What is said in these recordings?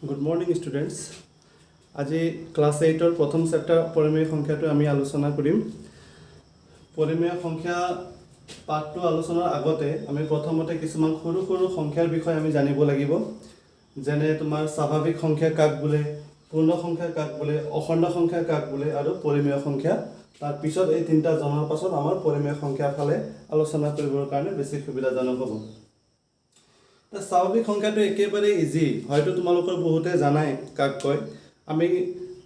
Good morning students. আজি class 8 প্ৰথম chapter পৰিমেয় সংখ্যাটো আমি আলোচনা কৰিম। পৰিমেয় সংখ্যা পাঠটো আলোচনাৰ আগতে আমি প্ৰথমতে কিছুমান সৰু সৰু সংখ্যাৰ বিষয়ে আমি জানিব লাগিব। যেনে তোমাৰ স্বাভাৱিক সংখ্যা কাক বোলে, পূৰ্ণ সংখ্যা কাক বোলে, অখণ্ড সংখ্যা কাক বোলে আৰু পৰিমেয় সংখ্যা। তাৰ পিছত এই তিনিটা জনাৰ পাছত আমাৰ পৰিমেয় সংখ্যা ফালে আলোচনা কৰিবৰ কাৰণে বেছি সুবিধাজনক হ'ব। স্বাভাৱিক সংখ্যাটো একেবাৰে ইজি, হয়তো তোমালোকৰ বহুতে জানাই কাক কয়। আমি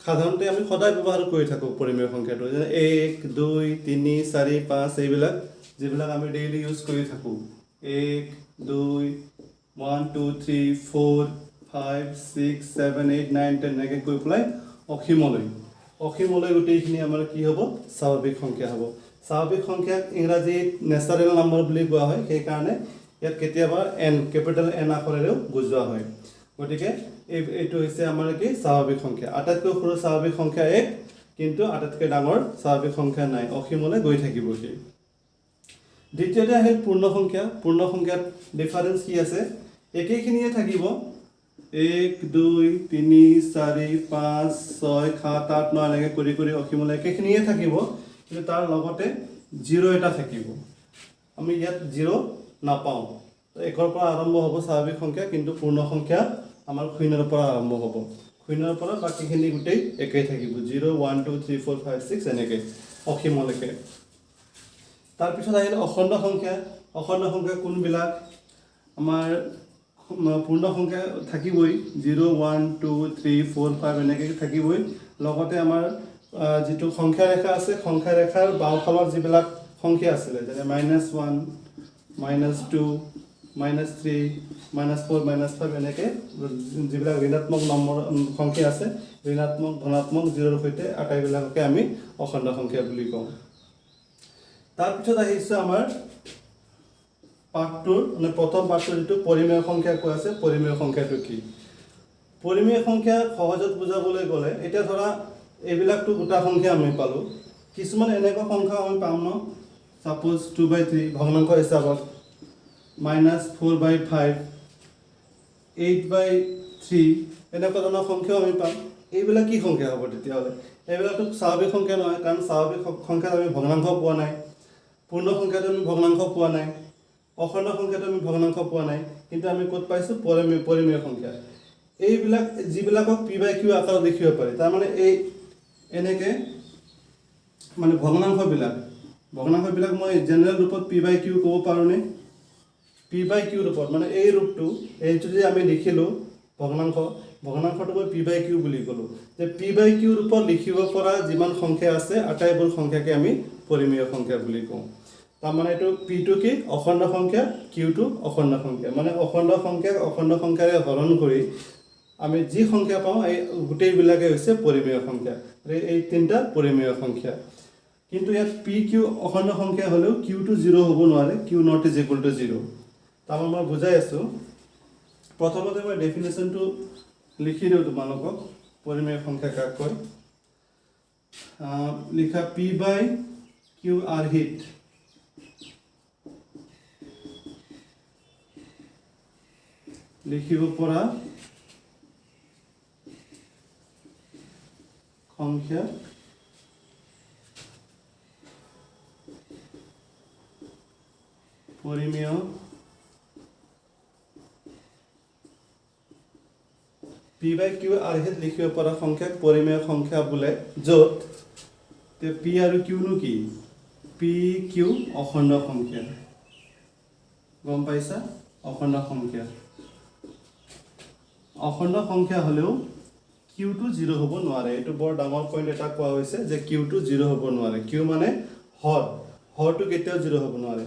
সাধাৰণতে সদায় ব্যৱহাৰ কৰি থাকোঁ পরিমেয় সংখ্যাটো, যেনে 1, 2, 3, 4, 5 এইবিলাক যিবিলাক আমি ডেইলি ইউজ কৰি থাকোঁ। 1, 2, 1, 2, 3, 4, 5, 6, 7, 8, 9, 10 এনেকৈ কৈ পেলাই অসীমলৈ গোটেইখিনি আমাৰ কি হ'ব? স্বাভাৱিক সংখ্যা হ'ব। স্বাভাৱিক সংখ্যাক ইংৰাজীত নেচাৰেল নাম্বাৰ বুলি কোৱা হয়, সেইকাৰণে ইয়াত কেতিয়াবা এন, কেপিটেল এন আখৰেৰেও বুজোৱা হয়। গতিকে এইটো হৈছে আমাৰ কি? স্বাভাৱিক সংখ্যা। আটাইতকৈ সৰু স্বাভাৱিক সংখ্যা 1, কিন্তু আটাইতকৈ ডাঙৰ স্বাভাৱিক সংখ্যা নাই, অসীমলৈ গৈ থাকিব সি। দ্বিতীয়তে আহিল পূৰ্ণ সংখ্যা। পূৰ্ণ সংখ্যাত ডিফাৰেঞ্চ কি আছে? একেইখিনিয়ে থাকিব। 1, 2, 3, 4, 5, 6, 7, 8, 9 এনেকৈ কৰি কৰি অসীমলৈ একেইখিনিয়ে থাকিব, কিন্তু তাৰ লগতে 0 এটা থাকিব। আমি ইয়াত 0 নাপাওঁ। 1ৰ পৰা আৰম্ভ হ'ব স্বাভাৱিক সংখ্যা, কিন্তু পূৰ্ণ সংখ্যা আমাৰ 0ৰ পৰা আৰম্ভ হ'ব। 0ৰ পৰা বাকীখিনি গোটেই একেই থাকিব, 0, 1, 2, 3, 4, 5, 6 এনেকৈ অসীমলৈকে। তাৰপিছত আহিলে অখণ্ড সংখ্যা। অখণ্ড সংখ্যা কোনবিলাক? আমাৰ পূৰ্ণ সংখ্যা থাকিবই, 0, 1, 2, 3, 4, 5 এনেকৈ থাকিবই। লগতে আমাৰ যিটো সংখ্যা ৰেখা আছে, সংখ্যা ৰেখাৰ বাওঁফালৰ যিবিলাক সংখ্যা আছিলে, যেনে -1, -2, -3, -4, -5 এনেকৈ যিবিলাক ঋণাত্মক নম্বৰ সংখ্যা আছে, ঋণাত্মক ধনাত্মক 0ৰ সৈতে আটাইবিলাককে আমি অখণ্ড সংখ্যা বুলি কওঁ। তাৰপিছত আহিছে আমাৰ পাঠটোৰ প্ৰথম পাঠটোৰ যিটো পৰিমেয় সংখ্যা কৈ আছে, পৰিমেয় সংখ্যাটো কি? পৰিমেয় সংখ্যা সহজত বুজাবলৈ গ'লে, এতিয়া ধৰা এইবিলাকতো গোটা সংখ্যা আমি পালোঁ, কিছুমান এনেকুৱা সংখ্যা আমি পাম ন, ছাপ'জ 2/3 ভগ্নাংশ হিচাপত, -4/5, 8/3 এনেকুৱা ধৰণৰ সংখ্যাও আমি পাম। এইবিলাক কি সংখ্যা হ'ব তেতিয়াহ'লে? এইবিলাকতো স্বাভাৱিক সংখ্যা নহয়, কাৰণ স্বাভাৱিক সংখ্যাত আমি ভগ্নাংশ পোৱা নাই, পূৰ্ণ সংখ্যাটো আমি ভগ্নাংশ পোৱা নাই, অখণ্ড সংখ্যাটো আমি ভগ্নাংশ পোৱা নাই, কিন্তু আমি ক'ত পাইছোঁ? পৰিমেয় সংখ্যা। এইবিলাক যিবিলাকক p/q আকাৰত লিখিব পাৰি, তাৰমানে এই এনেকৈ মানে ভগ্নাংশবিলাক মই জেনেৰেল ৰূপত p/q ক'ব পাৰোঁনে? p/q ৰূপত, মানে এই ৰূপটো, এইটো যে আমি লিখিলোঁ ভগ্নাংশটো মই p/q বুলি ক'লোঁ, যে p/q ৰূপত লিখিব পৰা যিমান সংখ্যা আছে আটাইবোৰ সংখ্যাকে আমি পৰিমেয় সংখ্যা বুলি কওঁ। তাৰমানে এইটো pটো কি? অখণ্ড সংখ্যা, qটো অখণ্ড সংখ্যা, মানে অখণ্ড সংখ্যাক অখণ্ড সংখ্যাৰে হৰণ কৰি আমি যি সংখ্যা পাওঁ এই গোটেইবিলাকে হৈছে পৰিমেয় সংখ্যা। এই তিনিটা পৰিমেয় সংখ্যা। কিন্তু ইয়াত pq অখণ্ড সংখ্যা হ'লেও qটো 0 হ'ব নোৱাৰে, q not is equal to 0। তাৰমানে মই বুজাই আছোঁ। প্ৰথমতে মই ডেফিনেশ্যনটো লিখি দিওঁ তোমালোকক, পৰিমেয় সংখ্যা কাক কয়। লিখা p/q are hit লিখিব পৰা সংখ্যা পৰিমেয় p/q are hit লিখিব পৰা সংখ্যাক পৰিমেয় সংখ্যা বোলে, য'ত p আৰু q নো কি? p/q অখণ্ড সংখ্যা, গম পাইছা? অখণ্ড সংখ্যা হ'লেও qটো 0 হ'ব নোৱাৰে। এইটো বৰ ডাঙৰ পইণ্ট এটা কোৱা হৈছে, যে qটো 0 হ'ব নোৱাৰে। q মানে হৰটো কেতিয়াও 0 হ'ব নোৱাৰে।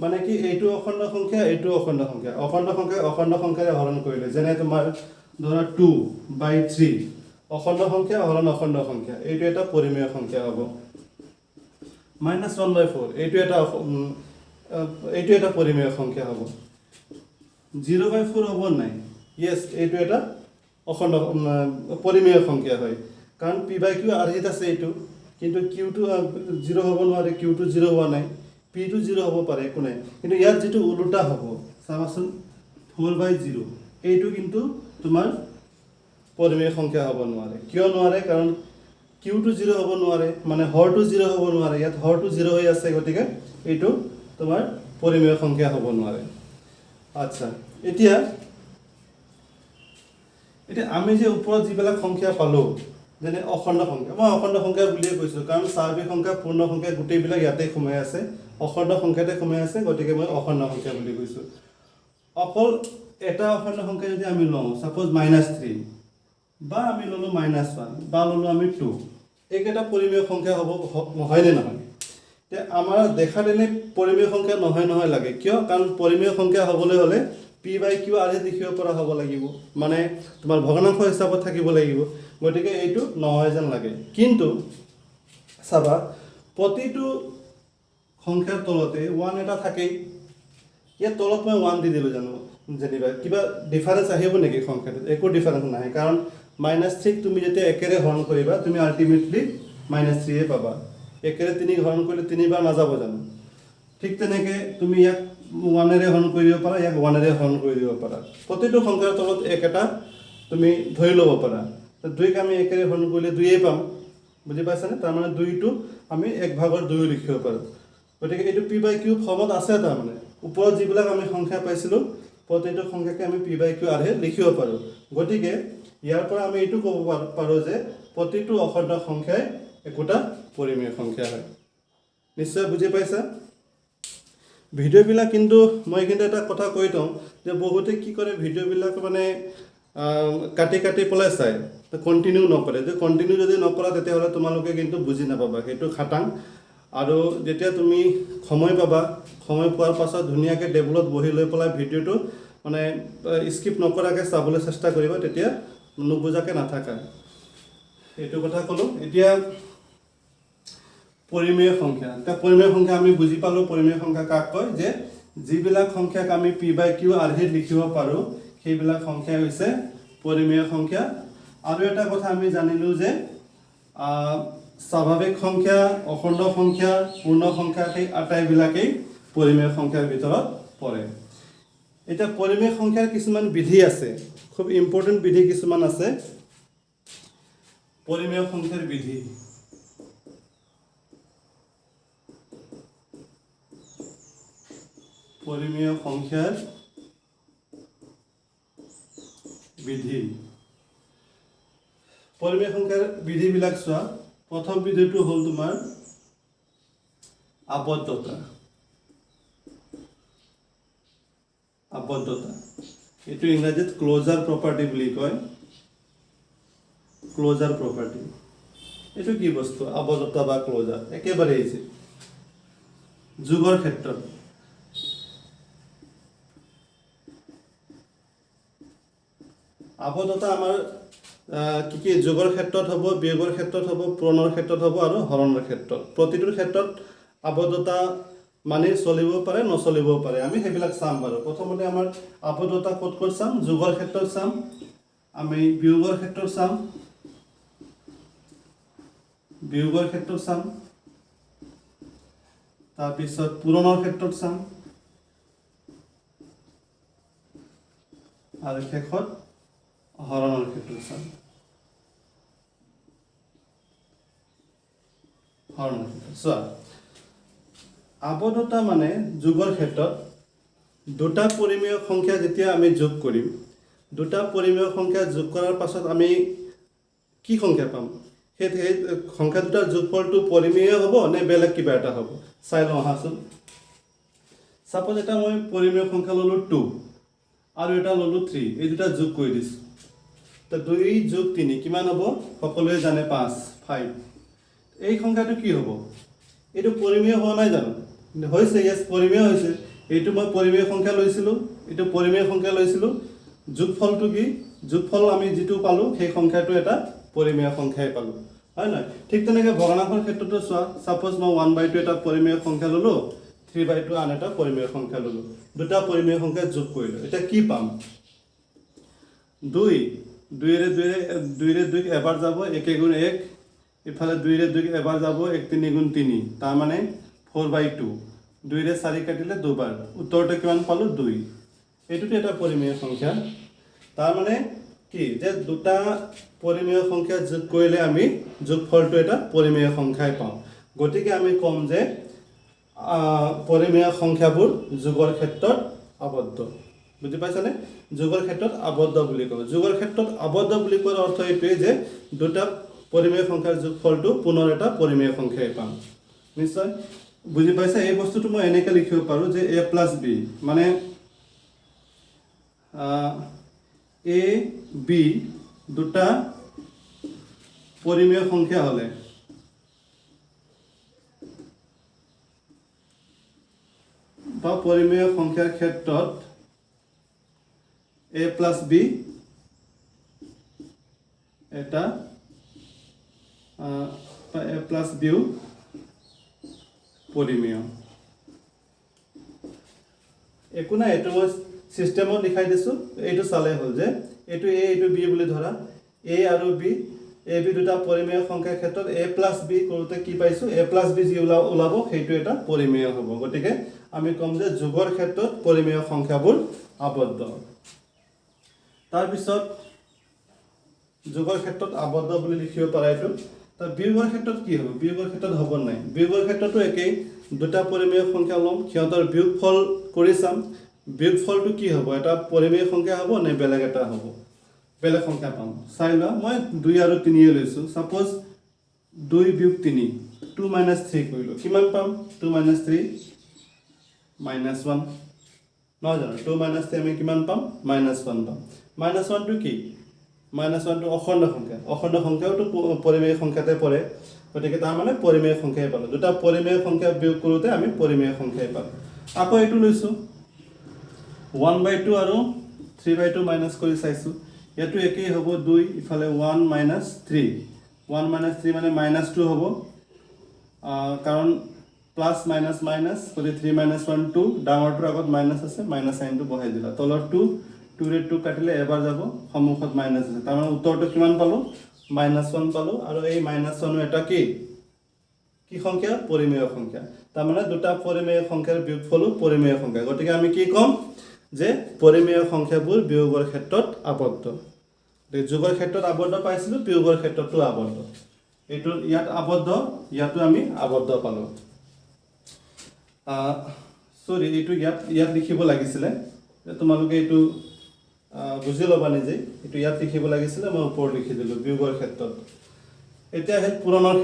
মানে কি? এইটো অখণ্ড সংখ্যা, এইটো অখণ্ড সংখ্যা, অখণ্ড সংখ্যাৰে হৰণ কৰিলে, যেনে তোমাৰ ধৰা 2/3 অখণ্ড সংখ্যা হৰণ অখণ্ড সংখ্যা, এইটো এটা পৰিমেয় সংখ্যা হ'ব। -1/4 এইটো এটা পৰিমেয় সংখ্যা হ'ব। 0/4 হ'ব নাই? য়েছ, এইটো এটা অখণ্ড পৰিমেয় সংখ্যা হয়, কাৰণ p/q are hit আছে এইটো, কিন্তু qটো 0 হ'ব নোৱাৰে, qটো 0 হোৱা নাই, pটো 0 হ'ব পাৰে, একো নাই। কিন্তু ইয়াত যিটো ওলোটা হ'ব চাবাচোন, 4/0 এইটো কিন্তু তোমাৰ পৰিমেয় সংখ্যা হ'ব নোৱাৰে কিয় নোৱাৰে কাৰণ কিউটো 0 হ'ব নোৱাৰে মানে হৰটো 0 হ'ব নোৱাৰে ইয়াত হৰটো 0 হৈ আছে গতিকে এইটো তোমাৰ পৰিমেয় সংখ্যা হ'ব নোৱাৰে আচ্ছা এতিয়া আমি যে ওপৰত যিবিলাক সংখ্যা পালো যেনে অখণ্ড সংখ্যা মই অখণ্ড সংখ্যা বুলিয়ে কৈছোঁ কাৰণ স্বাভাৱিক সংখ্যা পূৰ্ণ সংখ্যা গোটেইবিলাক ইয়াতে সোমাই আছে অখণ্ড সংখ্যাতে সোমাই আছে গতিকে মই অখণ্ড সংখ্যা বুলি কৈছোঁ অকল এটা অখণ্ড সংখ্যা যদি আমি লওঁ সাপোজ -3 বা আমি ললো -1 বা ললো আমি 2 এইকেইটা পৰিমেয় সংখ্যা হ'ব হয়নে নহয় এতিয়া আমাৰ দেখাত এনে পৰিমেয় সংখ্যা নহয় লাগে কিয় কাৰণ পৰিমেয় সংখ্যা হ'বলৈ হ'লে p/q আৰে লিখিব পৰা হ'ব লাগিব মানে তোমাৰ ভগ্নাংশ হিচাপত থাকিব লাগিব গতিকে এইটো নহয় যেন লাগে কিন্তু চাবা প্ৰতিটো সংখ্যাৰ তলতে 1 এটা থাকেই ইয়াৰ তলত মই 1 দি দিলোঁ জানো যেনিবা কিবা ডিফাৰেন্স আহিব নেকি সংখ্যাটোত একো ডিফাৰেন্স নাই কাৰণ -3 তুমি যেতিয়া একেৰে হৰণ কৰিবা তুমি আল্টিমেটলি -3 পাবা একেৰে 3 হৰণ কৰিলে 3 বাৰ নাযাব জানো ঠিক তেনেকৈ তুমি ইয়াক 1 এৰে হৰণ কৰি দিব পাৰা ইয়াক 1 এৰে হৰণ কৰি দিব পাৰা প্ৰতিটো সংখ্যাৰ তলত একটা তুমি ধৰি ল'ব পাৰা 2ক আমি একেৰে হৰণ কৰিলে 2 পাম বুজি পাইছানে তাৰমানে 2টো আমি 1/2 লিখিব পাৰোঁ গতিকে এইটো p/q ফৰ্মত আছে তাৰমানে ওপৰত যিবিলাক আমি সংখ্যা পাইছিলোঁ প্ৰতিটো সংখ্যাকে আমি p/q আৰে লিখিব পাৰোঁ গতিকে ইয়াৰ পৰা আমি এইটো ক'ব পাৰোঁ যে প্ৰতিটো অখণ্ড সংখ্যাই একোটা পৰিমেয় সংখ্যা হয় নিশ্চয় বুজি পাইছা ভিডিঅ'বিলাক কিন্তু মই কিন্তু এটা কথা কৈ থওঁ যে বহুতে কি কৰে ভিডিঅ'বিলাক মানে কাটি পেলাই চায় তো কণ্টিনিউ নকৰে যে কণ্টিনিউ যদি নকৰা তেতিয়াহ'লে তোমালোকে কিন্তু বুজি নাপাবা সেইটো খাটাং আৰু যেতিয়া তুমি সময় পাবা সময় পোৱাৰ পাছত ধুনীয়াকৈ টেবুলত বহি লৈ পেলাই ভিডিঅ'টো মানে স্কিপ নকৰাকৈ চাবলৈ চেষ্টা কৰিবা তেতিয়া নুবুজাকৈ নাথাকা এইটো কথা ক'লোঁ এতিয়া পৰিমেয় সংখ্যা এতিয়া পৰিমেয় সংখ্যা আমি বুজি পালোঁ পৰিমেয় সংখ্যা কাক কয় যে যিবিলাক সংখ্যাক আমি p/q আৰ্হিত লিখিব পাৰোঁ সেইবিলাক সংখ্যা হৈছে পৰিমেয় সংখ্যা আৰু এটা কথা আমি জানিলোঁ যে স্বাভাৱিক সংখ্যা অখণ্ড সংখ্যা পূৰ্ণ সংখ্যা সেই আটাইবিলাকেই পৰিমেয় সংখ্যাৰ ভিতৰত পৰে এতিয়া পৰিমেয় সংখ্যাৰ কিছুমান বিধি আছে খুব ইম্পৰ্টেণ্ট বিধি কিছুমান আছে পৰিমেয় সংখ্যাৰ বিধি পৰিমেয় সংখ্যাৰ বিধি পৰিমেয় সংখ্যাৰ বিধিবিলাক চোৱা প্ৰথম বিধিটো হ'ল তোমাৰ আবদ্ধতা এইটো ইংৰাজীত ক্লোজাৰ প্ৰপাৰ্টি বুলি কয় ক্লোজাৰ প্ৰপাৰ্টি এইটো কি বস্তু আবদ্ধতা বা ক্লোজাৰ একেবাৰে ইজি যোগৰ ক্ষেত্ৰত আবদ্ধতা আমাৰ কি যোগৰ ক্ষেত্ৰত হ'ব বিয়োগৰ ক্ষেত্ৰত হ'ব পূৰণৰ ক্ষেত্ৰত হ'ব আৰু হৰণৰ ক্ষেত্ৰত প্ৰতিটোৰ ক্ষেত্ৰত আবদ্ধতা মানি চলিব পাৰে নচলিবও পাৰে আমি সেইবিলাক চাম বাৰু প্ৰথমতে আমাৰ আবদ্ধতা ক'ত চাম যোগৰ ক্ষেত্ৰত চাম আমি বিয়োগৰ ক্ষেত্ৰত চাম তাৰপিছত পূৰণৰ ক্ষেত্ৰত চাম আৰু শেষত হৰণৰ ক্ষেত্ৰত চাম হৰণৰ ক্ষেত্ৰত চোৱা আবদ্ধতা মানে যোগৰ ক্ষেত্ৰত দুটা পৰিমেয় সংখ্যা যেতিয়া আমি যোগ কৰিম দুটা পৰিমেয় সংখ্যা যোগ কৰাৰ পাছত আমি কি সংখ্যা পাম সেই সংখ্যা দুটাৰ যোগফলটো পৰিমেয় হ'ব নে বেলেগ কিবা এটা হ'ব চাই লওঁ আহাচোন সাপোজ এটা মই পৰিমেয় সংখ্যা ল'লোঁ 2 আৰু এটা ল'লোঁ 3 এই দুটা যোগ কৰি দিছোঁ তো 2 যোগ 3 কিমান হ'ব সকলোৱে জানে 5 এই সংখ্যাটো কি হ'ব এইটো পৰিমেয় হোৱা নাই জানো হৈছে ইয়েস পৰিমেয় হৈছে এইটো মই পৰিমেয় সংখ্যা লৈছিলোঁ এইটো পৰিমেয় সংখ্যা লৈছিলোঁ যোগফলটো কি যোগফল আমি যিটো পালোঁ সেই সংখ্যাটো এটা পৰিমেয় সংখ্যাই পালোঁ হয় নহয় ঠিক তেনেকৈ ভগ্নাংশৰ ক্ষেত্ৰতো চোৱা সাপোজ মই 1/2 এটা পৰিমেয় সংখ্যা ল'লোঁ 3/2 আন এটা পৰিমেয় সংখ্যা ল'লোঁ দুটা পৰিমেয় সংখ্যা যোগ কৰিলোঁ এতিয়া কি পাম 2 2ৰে 2 এবাৰ যাব 1 গুণ 1 ইফালে 2ৰে 2 এবাৰ যাব 1 3 গুণ 3 তাৰ মানে 4/2 2ৰে 4 কাটিলে দুবাৰ উত্তৰটো কিমান পালোঁ 2 এইটোতো এটা পৰিমেয় সংখ্যা তাৰ মানে কি যে দুটা পৰিমেয় সংখ্যা যোগ কৰিলে আমি যোগফলটো এটা পৰিমেয় সংখ্যাই পাওঁ গতিকে আমি কম যে পৰিমেয় সংখ্যাবোৰ যোগৰ ক্ষেত্ৰত আবদ্ধ বুজি পাইছানে যোগৰ ক্ষেত্ৰত আবদ্ধ বুলি কওঁ যোগৰ ক্ষেত্ৰত আবদ্ধ বুলি কোৱাৰ অৰ্থ এইটোৱে যে দুটা পৰিমেয় সংখ্যাৰ যোগফলটো পুনৰ এটা পৰিমেয় সংখ্যাই পাম নিশ্চয় বুজি পাইছা এই বস্তুটো মই এনেকৈ লিখিব পাৰোঁ যে a + b মানে a b দুটা পৰিমেয় সংখ্যা হলে বা পৰিমেয় সংখ্যাৰ ক্ষেত্ৰত a + b এটা a + b পৰিমেয় একো নাই এইটো মই সিস্টেমত লিখাই দিছো এইটো চালে হ'ল যে এইটো a এইটো b বুলি ধৰা a আৰু b a b দুটা পৰিমেয় সংখ্যাৰ ক্ষেত্ৰত a + b কৰোতে কি পাইছো a + b যি ওলাব সেইটো এটা পৰিমেয় হ'ব গতিকে আমি কম যে যোগৰ ক্ষেত্ৰত পৰিমেয় সংখ্যাবোৰ আবদ্ধ তাৰ পিছত যোগৰ ক্ষেত্ৰত আবদ্ধ বুলি লিখিব পাৰা এইটো তাৰ বিয়োগৰ ক্ষেত্ৰত কি হ'ব বিয়োগৰ ক্ষেত্ৰত হ'ব নাই বিয়োগৰ ক্ষেত্ৰতো একেই দুটা পৰিমেয় সংখ্যা ল'ম সিহঁতৰ বিয়োগফল কৰি চাম বিয়োগফলটো কি হ'ব এটা পৰিমেয় সংখ্যা হ'ব নে বেলেগ এটা হ'ব বেলেগ সংখ্যা পাম চাই লোৱা মই 2 আৰু 3 লৈছো সাপোজ 2 বিয়োগ 3 2 - 3 কৰিলো কিমান পাম 2 - 3 -1 নহয় জানো 2 - 3 আমি কিমান পাম -1 পাম -1 টো কি -1 টো অখণ্ড সংখ্যাওটো পৰিমেয় সংখ্যাতে পৰে গতিকে তাৰ মানে পৰিমেয় সংখ্যাই পালো দুটা পৰিমেয় সংখ্যা বিয়োগ কৰোতে আমি পৰিমেয় সংখ্যাই পালো আকৌ এইটো লৈছো 1/2 আৰু 3/2 মাইনাস কৰি চাইছো ইয়াতো একেই হ'ব 2 ইফালে 1 - 3 1 - 3 মানে -2 হ'ব কাৰণ প্লাস মাইনাস মাইনাস কৰি 3 - 1 2 ডাঙৰটোৰ আগত মাইনাস আছে মাইনাস সাইনটো বহাই দিলা তলৰ 2 2 ৰে 2 কাটিলে এবাৰ যাব সন্মুখত মাইনাস আছে তাৰ মানে উত্তৰটো কিমান পালো -1 পালো আৰু এই -1 এটা কি সংখ্যা পৰিমেয় সংখ্যা তাৰ মানে দুটা পৰিমেয় সংখ্যাৰ বিয়োগফলো পৰিমেয় সংখ্যা গতিকে আমি কি কম যে পৰিমেয় সংখ্যাবোৰ বিয়োগৰ ক্ষেত্ৰত আবদ্ধ যোগৰ ক্ষেত্ৰত আবদ্ধ পাইছিলো বিয়োগৰ ক্ষেত্ৰতো আবদ্ধ এইটো ইয়াত আবদ্ধ ইয়াতো আমি আবদ্ধ পালো সৰি এইটো ইয়াত লিখিব লাগিছিলে তোমালোকে এইটো বুজি ল'বা নিজে এইটো ইয়াত লিখিব লাগিছিলে মই ওপৰত লিখি দিলো বিয়োগৰ ক্ষেত্ৰত এতিয়া হেল পূৰণৰ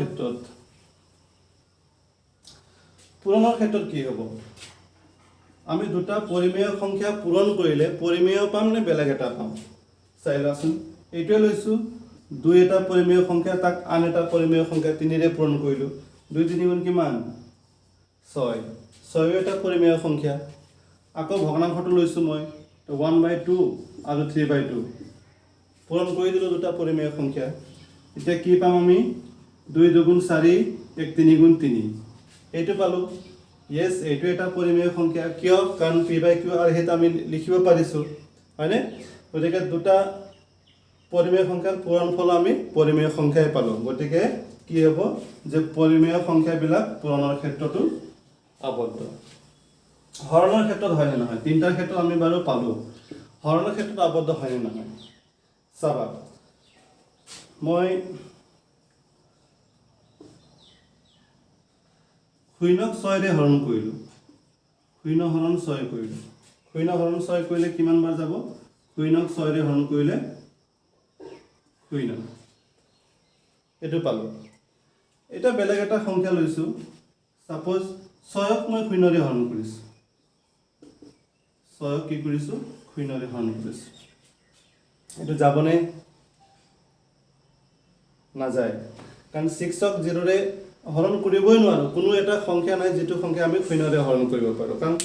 ক্ষেত্ৰত কি হ'ব আমি দুটা পৰিমেয় সংখ্যা পূৰণ কৰিলে পৰিমেয় পাম নে বেলেগ এটা পাম চাই লোৱাচোন এইটোৱে লৈছো 2 এটা পৰিমেয় সংখ্যা তাক আন এটা পৰিমেয় সংখ্যা 3 ৰে পূৰণ কৰিলো 2 3 গুণ কিমান 6 6 এটা পৰিমেয় সংখ্যা আকৌ ভগ্নাংশটো লৈছো মই 1/2 আৰু 3/2 পূৰণ কৰি দিলো দুটা পৰিমেয় সংখ্যা এতিয়া কি পাম আমি 2 2 গুণ 4 1 3 গুণ 3 এইটো পালো yes এইটো এটা পৰিমেয় সংখ্যা কিয় কাৰণ p/q আৰু হেতা আমি লিখিব পাৰিছো হয়নে গতিকে দুটা পৰিমেয় সংখ্যাৰ পূৰণফল আমি পৰিমেয় সংখ্যাই পালো গতিকে কি হ'ব যে পৰিমেয় সংখ্যাবিলাক পূৰণৰ ক্ষেত্ৰতো আবদ্ধ হৰণৰ ক্ষেত্ৰত হয় নে নহয় তিনটাৰ ক্ষেত্ৰত আমি বাৰু পালো হৰণৰ ক্ষেত্ৰত আবদ্ধ হয় নে নহয় চাবা মই 0 ৰে হৰণ কৰিলো 0 হৰণ 6 কৰিলো 0 হৰণ 6 কৰিলে কিমান বাৰ যাব 0 6 ৰে হৰণ কৰিলে 0 এটো পালো এটা বেলেগ এটা সংখ্যা লৈছো সাপোজ 6ক মই 0 ৰে হৰণ কৰিছো 6ক কি কৰিছো 0 ৰে হৰণ কৰিছো এটো যাবনে না যায় কাৰণ 6ক 0 ৰে হৰণ কৰিবই নোৱাৰো কোনো এটা সংখ্যা নাই যেটো সংখ্যা আমি 0 ৰে হৰণ কৰিব পাৰো কাৰণ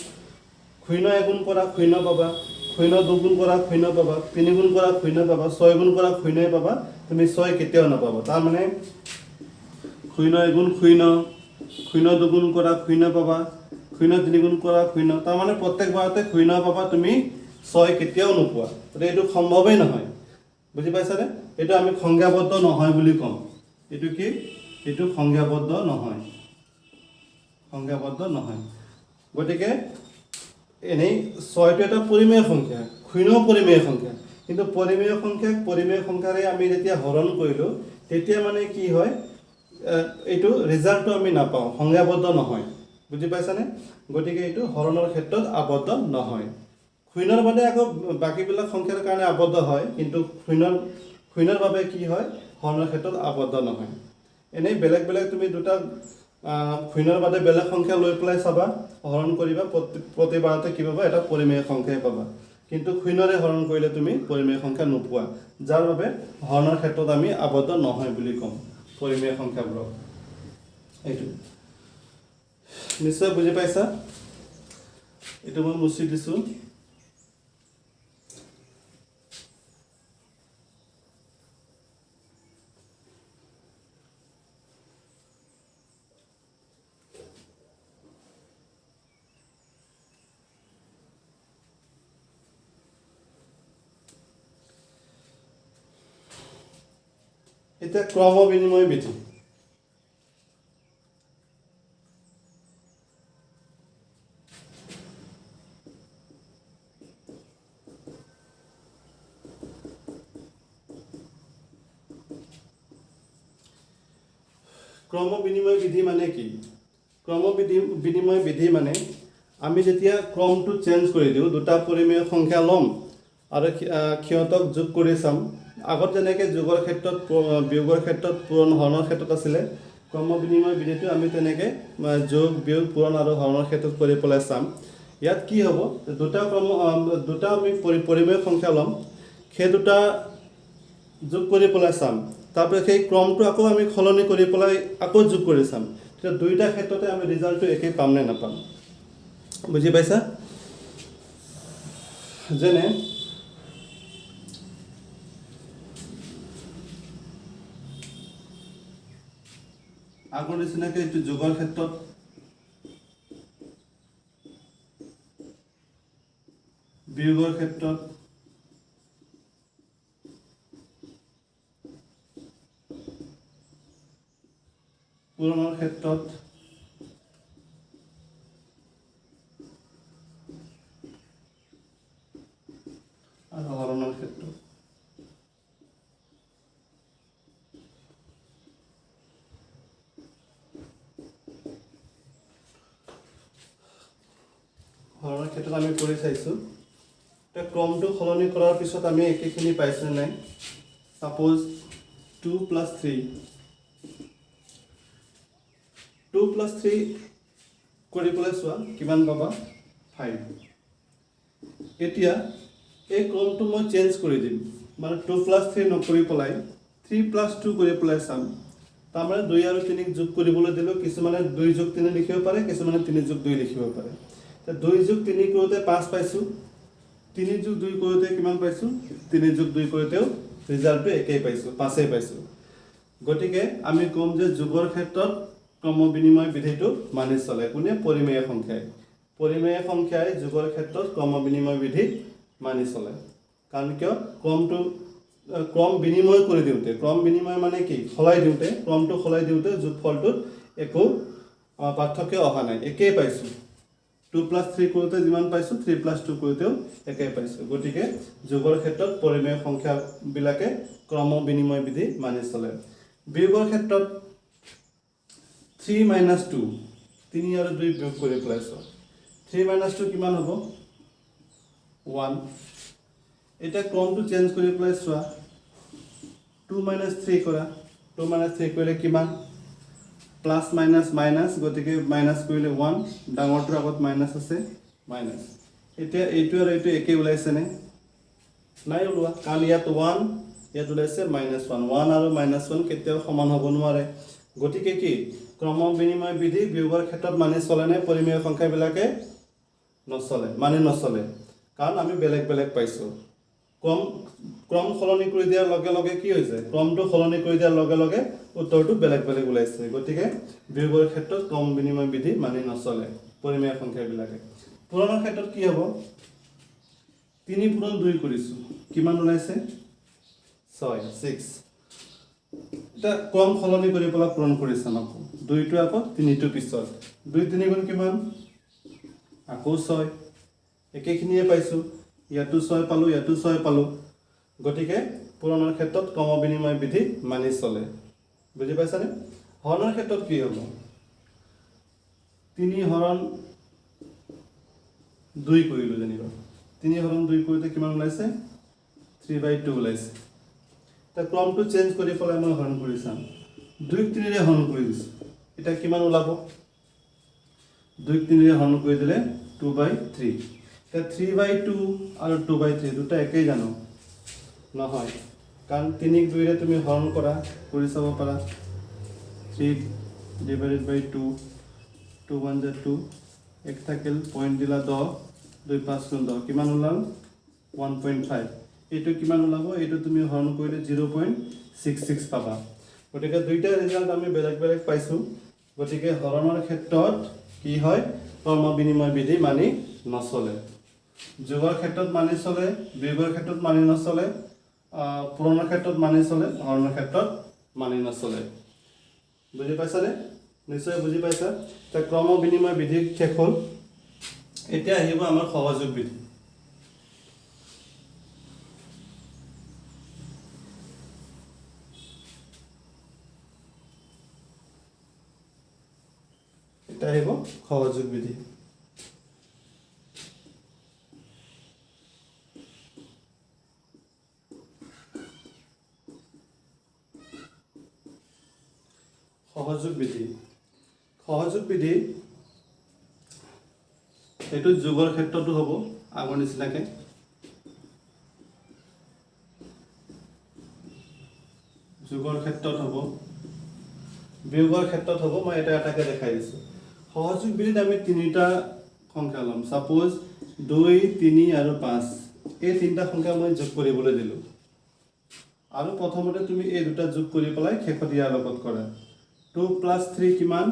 0 গুণ কৰা 0 পাবা 0 2 গুণ কৰা 0 পাবা 3 গুণ কৰা 0 পাবা 6 গুণ কৰা 0 পাবা তুমি 6 কেতিয়াও নাপাবা তাৰ মানে 0 গুণ 0 0 2 গুণ কৰা 0 পাবা 0 3 গুণ কৰা 0 তাৰ মানে প্ৰত্যেক বাৰতে 0 পাবা তুমি 6 কেতিয়াও নোপোৱা গতিকে এইটো সম্ভৱই নহয় বুজি পাইছানে এইটো আমি সংজ্ঞাবদ্ধ নহয় বুলি কম এইটো কি এইটো সংজ্ঞাবদ্ধ নহয় গতিকে এনেই 6টো এটা পৰিমেয় সংখ্যা 0 পৰিমেয় সংখ্যা কিন্তু পৰিমেয় সংখ্যাৰে আমি যেতিয়া হৰণ কৰিলোঁ তেতিয়া মানে কি হয় এইটো ৰিজাল্টটো আমি নাপাওঁ, সংজ্ঞাবদ্ধ নহয়। বুজি পাইছানে? গতিকে এইটো হৰণৰ ক্ষেত্ৰত আবদ্ধ নহয়। শূন্যৰ বাদে আকৌ বাকীবিলাক সংখ্যাৰ কাৰণে আবদ্ধ হয়, কিন্তু শূন্যৰ বাবে কি হয় হৰণৰ ক্ষেত্ৰত আবদ্ধ নহয়। এনেই বেলেগ বেলেগ তুমি দুটা শূন্যৰ বাদে বেলেগ সংখ্যা লৈ পেলাই চাবা, হৰণ কৰিবা, প্ৰতিবাৰতে কি পাবা এটা পৰিমেয় সংখ্যাই পাবা। কিন্তু শূন্যৰে হৰণ কৰিলে তুমি পৰিমেয় সংখ্যা নোপোৱা, যাৰ বাবে হৰণৰ ক্ষেত্ৰত আমি আবদ্ধ নহয় বুলি ক'ম পৰিমেয় সংখ্যাবোৰক। এইটো নিশ্চয় বুজি পাইছা? এইটো মই মুচি দিছোঁ। এতিয়া ক্ৰম বিনিময় বিধি। ক্ৰম বিনিময় বিধি মানে কি? ক্ৰম বিনিময় বিধি মানে আমি যেতিয়া ক্ৰমটো চেঞ্জ কৰি দিওঁ, দুটা পৰিমেয় সংখ্যা ল'ম আৰু সিহঁতক যোগ কৰি চাম। আগত যেনেকৈ যোগৰ ক্ষেত্ৰত বিয়োগৰ ক্ষেত্ৰত পূৰণ হৰণৰ ক্ষেত্ৰত আছিলে, ক্ৰম বিনিময় বিধিটো আমি তেনেকৈ যোগ বিয়োগ পূৰণ আৰু হৰণৰ ক্ষেত্ৰত কৰি পেলাই চাম। ইয়াত কি হ'ব, দুটা আমি পৰিমেয় সংখ্যা ল'ম, সেই দুটা যোগ কৰি পেলাই চাম। তাৰপিছত সেই ক্ৰমটো আকৌ আমি সলনি কৰি পেলাই আকৌ যোগ কৰি চাম। তেতিয়া দুইটা ক্ষেত্ৰতে আমি ৰিজাল্টটো একেই পাম নে নাপাম। বুজি পাইছা? যেনে আগৰ নিচিনাকৈ এইটো যোগৰ ক্ষেত্ৰত বিয়োগৰ ক্ষেত্ৰত পূৰণৰ ক্ষেত্ৰত আৰু হৰণৰ ক্ষেত্ৰত হৰণৰ ক্ষেত্ৰত আমি কৰি চাইছোঁ। এতিয়া ক্ৰমটো সলনি কৰাৰ পিছত আমি একেখিনি পাইছোঁ নাই? ছাপ'জ 2 + 3 কৰি পেলাই চোৱা কিমান পাবা? 5। এতিয়া এই ক্ৰমটো মই চেঞ্জ কৰি দিম, মানে 2 + 3 নকৰি পেলাই 3 + 2 কৰি পেলাই চাম। তাৰমানে 2 আৰু 3 যোগ কৰিবলৈ দিলেও কিছুমানে 2 + 3 লিখিব পাৰে, কিছুমানে 3 + 2 লিখিব পাৰে। 2 + 3 কৰোঁতে 5 পাইছোঁ, 3 + 2 কৰোঁতে কিমান পাইছোঁ? 3 + 2 কৰোঁতেও ৰিজাল্টটো একেই পাইছোঁ, 5 পাইছোঁ। গতিকে আমি ক'ম যে যোগৰ ক্ষেত্ৰত ক্ৰম বিনিময় বিধিটো মানি চলে। কোনে? পৰিমেয় সংখ্যাই। পৰিমেয় সংখ্যাই যোগৰ ক্ষেত্ৰত ক্ৰম বিনিময় বিধি মানি চলে। কাৰণ কিয়? ক্ৰম বিনিময় কৰি দিওঁতে, ক্ৰম বিনিময় মানে কি? ক্ৰমটো সলাই দিওঁতে যোগফলটোত একো পাৰ্থক্য অহা নাই, একেই পাইছোঁ। 2 + 3 কৰোঁতে যিমান পাইছোঁ, 3 + 2 কৰোঁতেও একেই পাইছোঁ। গতিকে যোগৰ ক্ষেত্ৰত পৰিমেয় সংখ্যাবিলাকে ক্ৰম বিনিময় বিধি মানি চলে। বিয়োগৰ ক্ষেত্ৰত 3 - 2, 3 আৰু 2 বিয়োগ কৰি পেলাই চোৱা। 3 - 2 কিমান হ'ব? 1। এতিয়া ক্ৰমটো চেঞ্জ কৰি পেলাই চোৱা, 2 - 3 কৰা। 2 - 3 কৰিলে কিমান? প্লাছ মাইনাছ মাইনাছ, গতিকে মাইনাছ কৰিলে 1, ডাঙৰটোৰ আগত মাইনাছ আছে, মাইনাছ। এতিয়া এইটো আৰু এইটো একেই ওলাইছেনে? নাই ওলোৱা, কাৰণ ইয়াত 1, ইয়াত ওলাইছে -1। 1 আৰু -1 কেতিয়াও সমান হ'ব নোৱাৰে। গতিকে কি? ক্ৰম বিনিময় বিধি বিয়োগৰ ক্ষেত্ৰত মানি চলেনে? পৰিমেয় সংখ্যাবিলাকে মানি নচলে, কাৰণ আমি বেলেগ বেলেগ পাইছোঁ। ক্ৰম সলনি কৰি দিয়াৰ লগে লগে কি হৈছে? ক্ৰমটো সলনি কৰি দিয়াৰ লগে লগে উত্তৰটো বেলেগ বেলেগ ওলাইছে। গতিকে বিয়োগৰ ক্ষেত্ৰত ক্ৰম বিনিময় বিধি মানি নচলে পৰিমেয় সংখ্যাবিলাকে। পূৰণৰ ক্ষেত্ৰত কি হ'ব? 3 × 2 কৰিছোঁ, কিমান ওলাইছে? 6। এতিয়া ক্ৰম সলনি কৰি পেলাই পূৰণ কৰি চাম আকৌ। 2টো আকৌ 3টো পিছত, 2 × 3 = কিমান? আকৌ 6। একেখিনিয়ে পাইছোঁ, ইয়াতো 6 পালোঁ, ইয়াতো 6 পালোঁ। গতিকে পূৰণৰ ক্ষেত্ৰত ক্ৰম বিনিময় বিধি মানি চলে বুজি পাইছানে হৰণৰ ক্ষেত্ৰত কি হ'ব 3 হৰণ 2 কৰিলো জানিবা 3 হৰণ 2 কৰিতে কিমান ওলাইছে 3/2 ওলাইছে তা ক্ৰমটো চেঞ্জ কৰি ফলাই মই হৰণ কৰি চাম 2 3 ৰে হৰণ কৰি দিছো এটা কিমান ওলাব 2 3 ৰে হৰণ কৰি দিলে 2/3 তা 3/2 আৰু 2/3 দুটা একেই জানো নহয় কাৰণ 3 ক 2 ৰে তুমি হৰণ কৰা কৰি চাব পাৰা 3 divided by 2 2 1 * 2 এক থাকিল পইণ্ট দিলা 10 2 5 10 কিমান ওলাল 1.5 এইটো কিমান ওলাব এইটো তুমি হৰণ কৰিলে 0.66 পাবা গতিকে দুইটা ৰিজাল্ট আমি বেলেগ বেলেগ পাইছো গতিকে হৰণৰ ক্ষেত্ৰত কি হয় ক্ৰম বিনিময় বিধি মানি নচলে যোগৰ ক্ষেত্ৰত মানি চলে বিয়োগৰ ক্ষেত্ৰত মানি নচলে পূৰণৰ ক্ষেত্ৰত মানি চলে হৰণৰ ক্ষেত্ৰত মানি নচলে বুজি পাইছানে নিশ্চয় বুজি পাইছা তা ক্ৰম বিনিময় বিধি শেষ হ'ল এতিয়া আহিব আমাৰ সহযোগ বিধি এটা আহিব সহযোগ বিধি সহযোগ বিধি এটো যোগৰ ক্ষেত্ৰটো হ'ব আগৰ নিচিনাকে যোগৰ ক্ষেত্ৰত হ'ব বিয়োগৰ ক্ষেত্ৰত হ'ব মই এটা এটাকে দেখাই দিছো সহযোগ বিধিত আমি তিনিটা সংখ্যা লম সাপোজ 2 3 আৰু 5 এই তিনিটা সংখ্যা মই যোগ কৰিবলৈ দিলো আৰু প্ৰথমতে তুমি এই দুটা যোগ কৰি পেলাই শেষত ইয়াৰ লগত কৰা 2 + 3 কিমান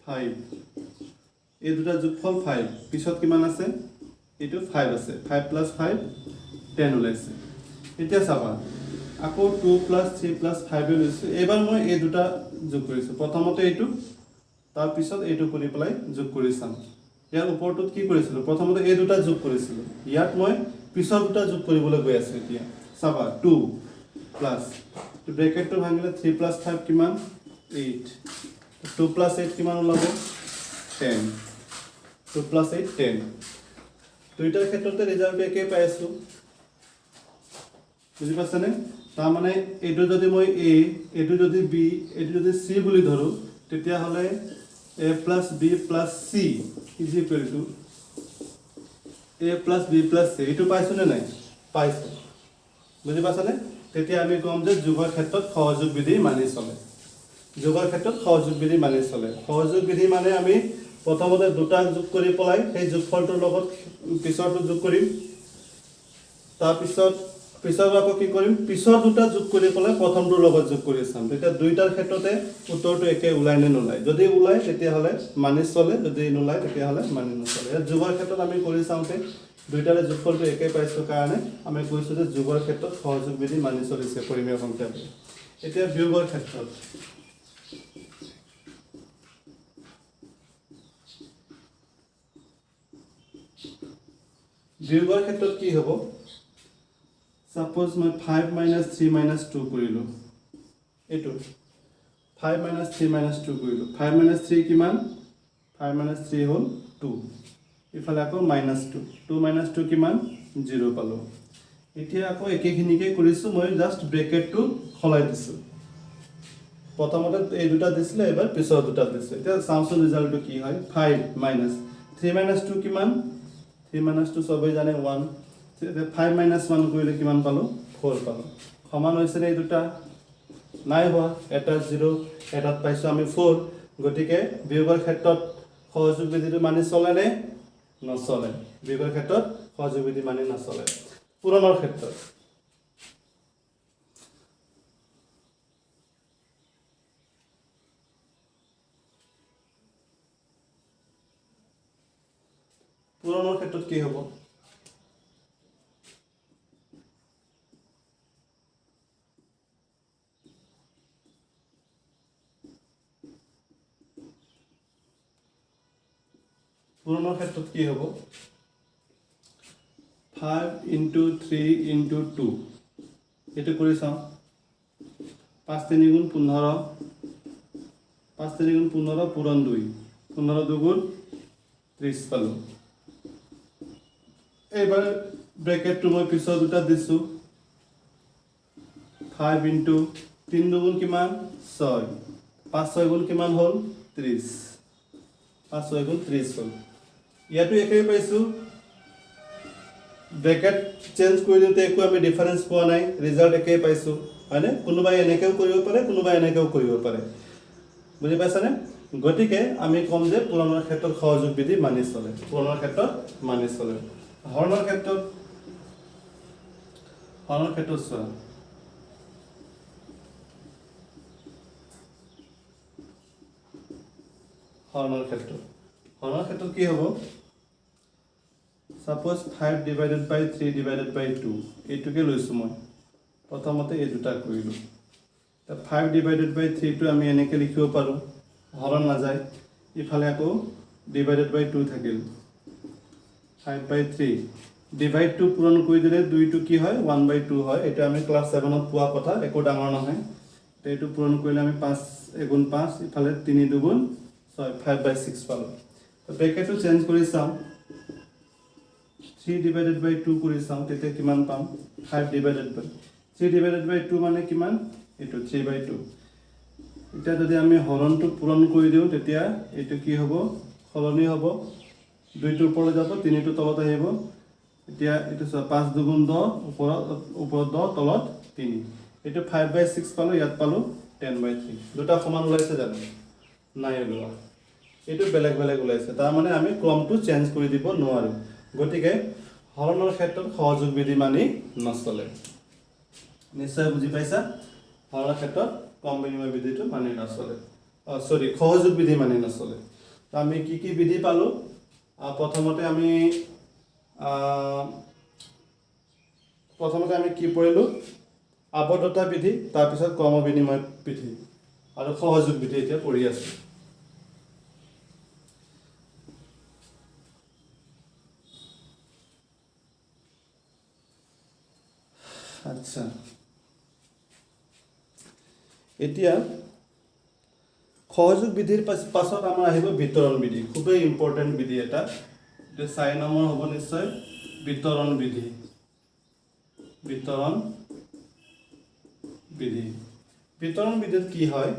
5 এই দুটা যোগফল 5 পিছত কিমান আছে এটো 5 আছে 5 + 5 10 ওলাইছে এতিয়া চাবা আকৌ 2 + 3 + 5 লৈছো এবাৰ মই এই দুটা যোগ কৰিছো প্ৰথমতে এইটো তাৰ পিছত এইটো কৰি পেলাই যোগ কৰি চাম ইয়াৰ ওপৰটোত কি কৰিছিলো প্ৰথমতে এই দুটা যোগ কৰিছিলো ইয়াত মই পিছত দুটা যোগ কৰিবলৈ গৈ আছো এতিয়া চাবা 2 প্লাস ব্ৰেকেটটো ভাঙিলে 3 + 5 কিমান 8 2 + 8 কিমান ওলাব 10 2 + 8 10 দুইটাৰ ক্ষেত্ৰতে ৰিজাল্ট একে পাই আছো বুজি পাছানে তাৰ মানে এটো যদি মই a এটো যদি b এটো যদি c বুলি ধৰো তেতিয়া হলে a + b + c = a + b + c এটো পাইছো নে নাই পাইছো বুজি পাছানে তেতিয়া আমি কম যে যোগৰ ক্ষেত্ৰত সহযোগ বিধি মানি চলে যোগৰ ক্ষেত্ৰত সহযোগ বিধি মানি চলে সহযোগ বিধি মানে আমি প্ৰথমতে দুটা যোগ কৰি পলাই সেই যোগফলটোৰ লগত পিছৰটো যোগ কৰিম তাৰ পিছত আকৌ কি কৰিম পিছৰ দুটা যোগ কৰি পলাই প্ৰথমটোৰ লগত যোগ কৰি চাম তেতিয়া দুইটাৰ ক্ষেত্ৰতে উত্তৰটো একে ওলাই নে নোলাই যদি ওলাই তেতিয়া হলে মানি চলে যদি নোলাই তেতিয়া হলে মানি নচলে যোগৰ ক্ষেত্ৰত আমি কৰি চাওঁতে দুইটাৰে যোগফলটো একে পাইছো কাৰণে আমি কৈছো যে যোগৰ ক্ষেত্ৰত সহযোগ বিধি মানি চলিছে পৰিমেয় সংখ্যা এতিয়া বিয়োগৰ ক্ষেত্ৰত বিয়োগৰ ক্ষেত্ৰত কি হ'ব সাপোজ মই 5 - 3 - 2 কৰিলো এটো 5 - 3 - 2 কৰিলো 5 - 3 কিমান 5 - 3 হ'ল 2 ইফালে আকৌ -2 2 - 2 কিমান 0 পালো এতিয়া আকৌ একেখিনিকে কৰিছো মই জাস্ট ব্ৰেকেটটো খলাই দিছো প্ৰথমতে এই দুটা দিছিলে এবাৰ পিছৰ দুটা দিছে এতিয়া চাওঁচোন ৰিজাল্টটো কি হয় 5 - 3 - 2 কিমান 3 - 2 সবে জানে 1 5 - 1 কৰিলে কিমান পালো 4 পালো সমান হৈছে এই দুটা নাই হোৱা এটা 0 এটাত পাইছো আমি 4 গতিকে বিয়োগৰ ক্ষেত্ৰত সহযোগ বিধিটো মানি চলে নে নচলে বিয়োগৰ ক্ষেত্ৰত সহযোগ বিধি মানি নচলে পূৰণৰ ক্ষেত্ৰত পূৰণৰ ক্ষেত্ৰত কি হ'ব পূৰণৰ ক্ষেত্ৰত কি হ'ব 5 * 3 * 2 এইটো কৰি চাওঁ 5 3 গুণ 15 5 3 গুণ 15 পূৰণ 2 15 2 গুণ 30 পালো এইবাৰ ব্ৰেকেটটো মই পিছত দুটা দিছো 5 ইনটু 3 2 গুণ কিমান 6 5 6 গুণ কিমান হ'ল 30 5 6 গুণ 30 হ'ল ইয়াতো একেই পাইছো ব্ৰেকেট চেঞ্জ কৰি দিওঁতে একো আমি ডিফাৰেন্স পোৱা নাই ৰিজাল্ট একেই পাইছো হয়নে কোনোবাই এনেকেও কৰিব পাৰে কোনোবাই এনেকেও কৰিব পাৰে বুজি পাইছানে গতিকে আমি কম যে পুৰণৰ ক্ষেত্ৰত সহযোগ বিধি মানি চলে পুৰণৰ ক্ষেত্ৰত মানি চলে হৰণৰ ক্ষেত্ৰত চোৱা হৰণৰ ক্ষেত্ৰত কি হ'ব Suppose 5 divided by 3 divided by 2 এইটোকে লৈছো মই প্ৰথমতে এই দুটা কৰিলো 5 divided by 3 টো আমি এনেকে লিখিব পাৰো হৰণ না যায় ইফালে আকৌ divided by 2 থাকিল 5 by 3 divide টো পূৰণ কৰি দিলে 2 টো কি হয় 1 by 2 হয় এটা আমি ক্লাস 7 ত পোৱা কথা একো ডাঙৰ নহয় এইটো পূৰণ কৰিলে আমি 5 গুণ 5 ইফালে 3 2 গুণ 6 5 by 6 পালো ব্ৰেকেটটো চেঞ্জ কৰি চাওঁ 3 divided by 2 কৰি চাওঁ তেতিয়া কিমান পাম 5 divided by 3 divided by 2 মানে কিমান এটো 3 by 2 এটা যদি আমি হৰণটো পূৰণ কৰি দিও তেতিয়া এটো কি হ'ব সলনি হ'ব 2 টো ওপৰলৈ যাব 3 টো তলত আহিব এতিয়া এটো 5 2 গুণ 10 ওপৰত 10 তলত 3 এটো 5 by 6 পালো ইয়াত পালো 10 by 3 দুটা সমান ওলাইছে জানো নাই ওলোৱা এটো বেলেগ বেলেগ ওলাইছে তাৰ মানে আমি ক্ৰমটো চেঞ্জ কৰি দিব নোৱাৰো গতিকে হৰণৰ ক্ষেত্ৰত সহযোগ বিধি মানি নচলে নিশ্চয় বুজি পাইছা হৰণৰ ক্ষেত্ৰত কম বিনিময় বিধিটো মানি নচলে সহযোগ বিধি মানি নচলে আমি কি বিধি পালো প্ৰথমতে আমি কি পঢ়িলো আবদ্ধতা বিধি তাৰ পিছত ক্ৰম বিনিময় বিধি আৰু সহযোগ বিধি এতিয়া পঢ়ি আছো আচ্ছা এতিয়া সহযোগ বিধিৰ পাছত আমাৰ আহিব বিতৰণ বিধি খুবই ইম্পৰ্টেন্ট বিধি এটা যে 4 নম্বৰ হ'ব নিশ্চয় বিতৰণ বিধি বিতৰণ বিধিত কি হয়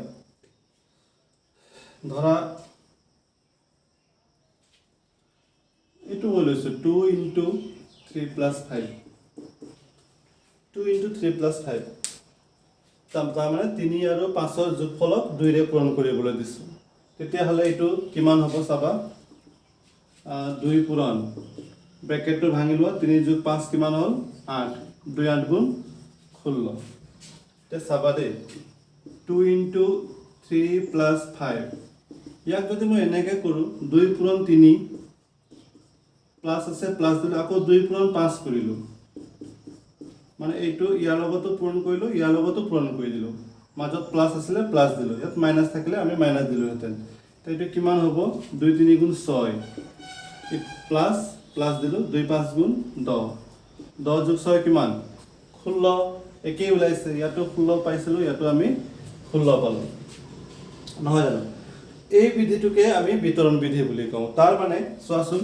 ধৰা এটো লৈছো 2 into 3 plus 5 2 into 3 plus 5 তাৰমানে 3 আৰু 5 ৰ যোগফলক 2 ৰে পূৰণ কৰিবলৈ দিছো তেতিয়া হলে এটো কিমান হ'ব চাবা 2 পূৰণ ব্ৰেকেটটো ভাঙি লোৱা 3 যোগ 5 কিমান হ'ল 8 2 8 গুণ 16 তে চাবা দে 2 into 3 plus 5 ইয়াক যদি মই এনেকে কৰো 2 পূৰণ 3 প্লাস আছে প্লাস দিলে আকৌ 2 পূৰণ 5 কৰিলো মানে এইটো ইয়াৰ লগতো পূৰণ কৰিলো ইয়াৰ লগতো পূৰণ কৰি দিলো মাজত প্লাস আছিল প্লাস দিলো ইয়াত মাইনাস থাকিলে আমি মাইনাস দিলো হেতেন তো এইটো কিমান হ'ব 2 3 গুণ 6 প্লাস প্লাস দিলো 2 5 গুণ 10 10 যোগ 6 কিমান 16 একেই ওলাইছে ইয়াতো 16 পাইছিলো ইয়াতো আমি 16 পালো নহয় জানো এই বিধিটোকে আমি বিতৰণ বিধি বুলি কওঁ তাৰ মানে চোৱাচোন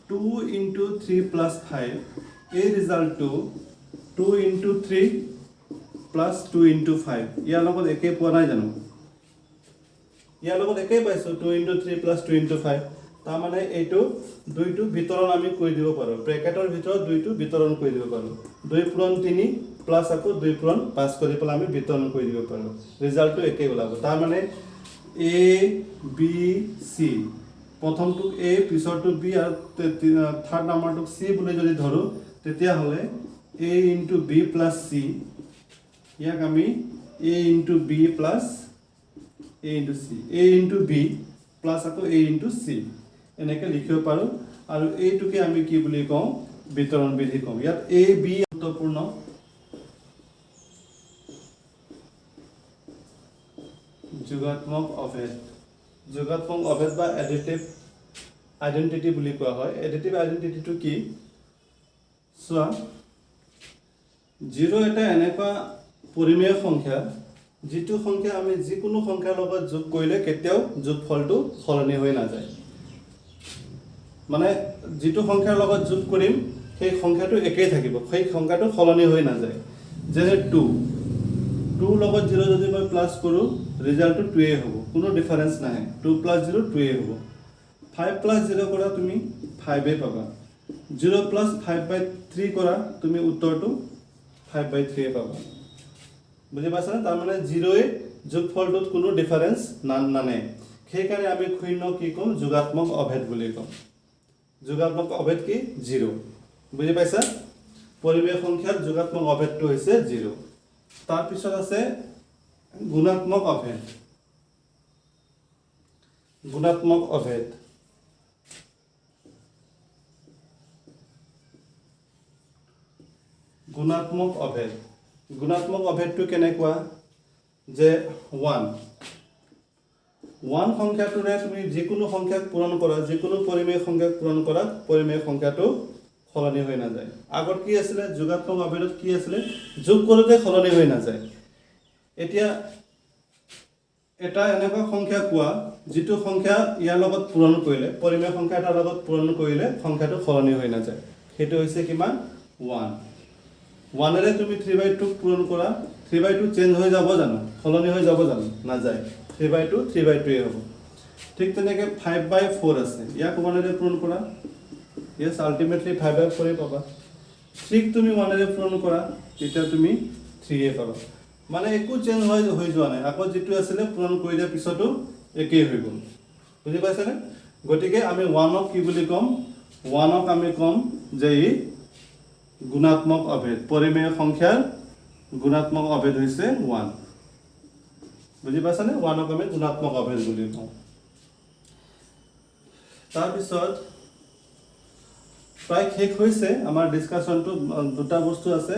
2 into 3 plus 5 এই ৰিজাল্টটো 2 into 3 plus 2 into 5 ইয়াৰ লগত একে পোৱা নাই জানো ইয়াৰ লগত একে পাইছো 2 into 3 plus 2 into 5 তাৰ মানে এইটো 2 টো বিতৰণ আমি কৰি দিব পাৰো ব্ৰেকেটৰ ভিতৰত 2 টো বিতৰণ কৰি দিব পাৰো 2 পূৰণ 3 প্লাস আকৌ 2 পূৰণ 5 কৰি পেলাই আমি বিতৰণ কৰি দিব পাৰো ৰিজাল্টটো একে ওলাব তাৰ মানে A B C প্ৰথমটো A পিছৰটো B আৰু থাৰ্ড নাম্বাৰটো C বুলি যদি ধৰো তেতিয়া হলে A into B plus C ইয়াক আমি A into B plus A into C A into B plus আকৌ A into C এনেকে লিখিব পাৰো আৰু এইটোকে আমি কি বুলি কওঁ বিতৰণ বিধি কওঁ ইয়াত A B গুৰুত্বপূৰ্ণ যোগাত্মক অভেদ বা এডিটিভ আইডেন্টিটি বুলি কোৱা হয় এডিটিভ আইডেন্টিটিটো কি চোৱা 0 এটা এনেকুৱা পৰিমেয় সংখ্যা যিটো সংখ্যা আমি যিকোনো সংখ্যাৰ লগত যোগ কৰিলে কেতিয়াও যোগফলটো সলনি হৈ নাযায় মানে যিটো সংখ্যাৰ লগত যোগ কৰিম সেই সংখ্যাটো একেই থাকিব সেই সংখ্যাটো সলনি হৈ নাযায় যেনে 2 লগত 0 যদি মই প্লাস কৰো ৰিজাল্টটো 2 হ'ব কোনো ডিফাৰেন্স নাই 2 + 0 2 হ'ব 5 + 0 কৰা তুমি 5 পাবা 0 + 5/3 কৰা তুমি উত্তৰটো 5/3 পাবা বুজি পাইছা না তাৰ মানে 0 এ যোগফলটোত কোনো ডিফাৰেন্স নানে সেই কাৰণে আমি শূন্য কি কম যোগাত্মক অভেদ বুলি কম যোগাত্মক অভেদ কি 0 বুজি পাইছা পৰিমেয় সংখ্যাৰ যোগাত্মক অভেদটো হৈছে 0 তাৰ পিছত আছে গুণাত্মক অভেদ গুণাত্মক অভেদ গুণাত্মক অভেদ গুণাত্মক অভেদটো কেনেকুৱা যে 1 সংখ্যাটোৰে তুমি যিকোনো সংখ্যাক পূৰণ কৰা যিকোনো পৰিমেয় সংখ্যাক পূৰণ কৰা পৰিমেয় সংখ্যাটো সলনি হৈ নাযায় আগত কি আছিল যোগাত্মক অভেদত কি আছিল যোগ কৰোতে সলনি হৈ নাযায় এতিয়া এটা এনেকুৱা সংখ্যা কোৱা যিটো সংখ্যা ইয়াৰ লগত পূৰণ কৰিলে পৰিমেয় সংখ্যা এটাৰ লগত পূৰণ কৰিলে সংখ্যাটো সলনি হৈ নাযায় সেইটো হৈছে কিমান 1 1 এৰে তুমি 3/2 পূৰণ কৰা 3/2 চেঞ্জ হৈ যাব জানো সলনি হৈ যাব জানো নাযায় 3/2 3/2 হ'ব ঠিক তেনেকৈ 5/4 আছে ইয়াক 1 এৰে পূৰণ কৰা yes ultimately 5/4 পাবা ঠিক তুমি 1 এৰে পূৰণ কৰা তেতিয়া তুমি 3 এ পাবা মানে একো চেঞ্জ হৈ যোৱা নাই আকৌ যেটো আছিল পূৰণ কৰি দিয়াৰ পিছতো একেই হৈ গ'ল বুজি পাইছানে গতিকে আমি 1 ক কি বুলি কম 1 ক আমি কম যে ই গুণাত্মক অভেদ পৰিমেয় সংখ্যাৰ গুণাত্মক অভেদ হৈছে 1 বুজি পাইছানে 1 ক আমি গুণাত্মক অভেদ বুলি কওঁ তাৰ পিছত প্ৰায় শেষ হৈছে আমাৰ ডিসকাশনটো দুটা বস্তু আছে